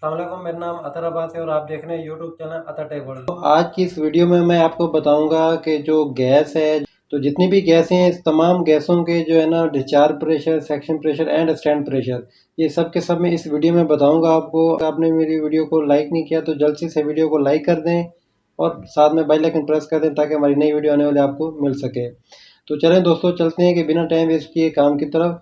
अस्सलाम वालेकुम, मेरा नाम अतर अब्बास है और आप देख रहे हैं यूट्यूब चैनल अतर टेक वर्ल्ड। तो आज की इस वीडियो में मैं आपको बताऊंगा कि जो गैस है, तो जितनी भी गैसें हैं, इस तमाम गैसों के जो है ना discharge pressure, section pressure and stand pressure, ये सब के सब मैं इस वीडियो में बताऊंगा आपको। अगर आपने मेरी वीडियो को लाइक नहीं किया तो जल्द से वीडियो को लाइक कर दें और साथ में बेल आइकन प्रेस कर दें ताकि हमारी नई वीडियो आने वाली आपको मिल सके। तो चलें दोस्तों, चलते हैं कि बिना टाइम वेस्ट किए काम की तरफ।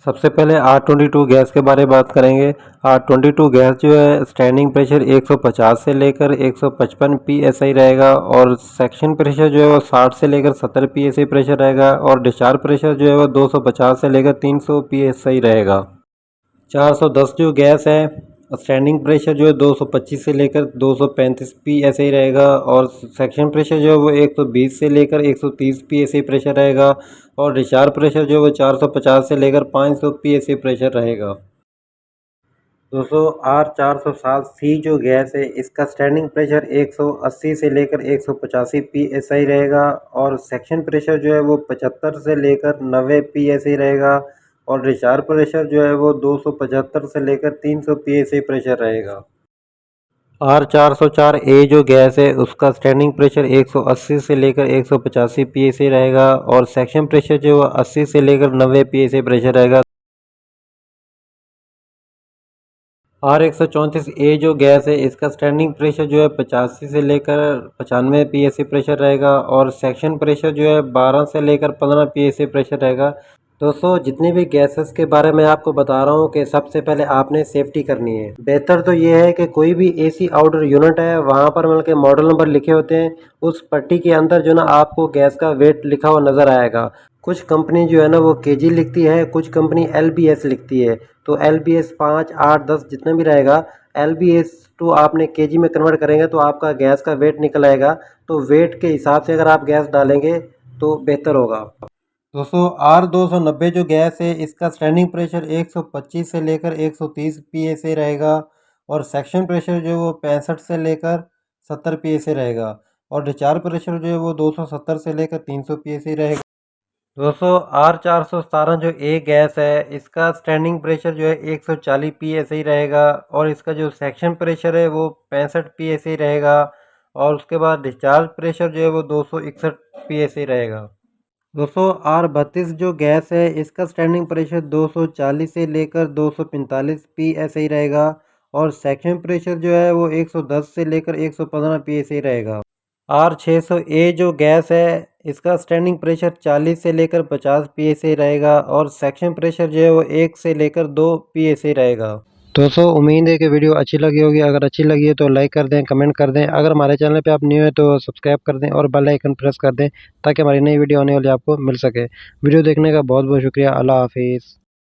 सबसे पहले R22 गैस के बारे में बात करेंगे। R22 गैस जो है स्टैंडिंग प्रेशर 150 से लेकर 155 psi रहेगा और सेक्शन प्रेशर जो है वो 60 से लेकर 70 psi प्रेशर रहेगा और डिस्चार्ज प्रेशर जो है वो 250 से लेकर 300 psi रहेगा। 410 जो गैस है स्टैंडिंग प्रेशर जो है 225 से लेकर 235 psi रहेगा और सेक्शन प्रेशर जो है वो 120 से लेकर 130 psi प्रेशर रहेगा और डिस्चार्ज प्रेशर जो है वो 450 से लेकर 500 psi प्रेशर रहेगा। दोस्तों R407C जो गैस है इसका स्टैंडिंग प्रेशर 180 से लेकर 185 psi रहेगा और सेक्शन प्रेशर जो है वो 75 से लेकर 90 psi रहेगा और डिस्चार्ज प्रेशर जो है वो 275 से लेकर 300 psi प्रेशर रहेगा। R404A जो गैस है उसका स्टैंडिंग प्रेशर 180 से लेकर 185 psi रहेगा और सेक्शन प्रेशर जो है 80 से लेकर 90 psi प्रेशर रहेगा। R134A जो गैस है इसका स्टैंडिंग प्रेशर जो है 85 से लेकर 95 psi प्रेशर रहेगा और सेक्शन प्रेशर जो है 12 से लेकर 15 psi प्रेशर रहेगा। दोस्तों जितने भी गैसेस के बारे में आपको बता रहा हूँ कि सबसे पहले आपने सेफ्टी करनी है। बेहतर तो ये है कि कोई भी एसी आउटडोर यूनिट है वहाँ पर मतलब के मॉडल नंबर लिखे होते हैं, उस पट्टी के अंदर जो ना आपको गैस का वेट लिखा हुआ नज़र आएगा। कुछ कंपनी जो है ना वो केजी लिखती है, कुछ कंपनी LBS लिखती है। तो LBS 5, 8, 10 जितना भी रहेगा, LBS टू आपने केजी में कन्वर्ट करेंगे तो आपका गैस का वेट निकल आएगा। तो वेट के हिसाब से अगर आप गैस डालेंगे तो बेहतर होगा। दोस्तों R290 जो गैस है इसका स्टैंडिंग प्रेशर 125 से लेकर 130 psi रहेगा और सेक्शन प्रेशर जो है वो 65 से लेकर 70 psi रहेगा और डिस्चार्ज प्रेशर जो है वो 270 से लेकर 300 psi रहेगा। दोस्तों R417 जो ए गैस है इसका स्टैंडिंग प्रेशर जो है 140 psi रहेगा और इसका जो सेक्शन प्रेशर है वो 65 psi रहेगा और उसके बाद डिस्चार्ज प्रेशर जो है वो 261 psi रहेगा। दोस्तों R32 जो गैस है इसका स्टैंडिंग प्रेशर 240 से लेकर 245 psi रहेगा और सेक्शन प्रेशर जो है वो 110 से लेकर 115 psi रहेगा। R600A जो गैस है इसका स्टैंडिंग प्रेशर 40 से लेकर 50 psi रहेगा और सेक्शन प्रेशर जो है वो 1 से लेकर 2 psi रहेगा। दोस्तों उम्मीद है कि वीडियो अच्छी लगी होगी। अगर अच्छी लगी है तो लाइक कर दें, कमेंट कर दें। अगर हमारे चैनल पे आप न्यू है तो सब्सक्राइब कर दें और बेल आइकन प्रेस कर दें ताकि हमारी नई वीडियो आने वाली आपको मिल सके। वीडियो देखने का बहुत बहुत शुक्रिया। अल्लाह हाफिज़।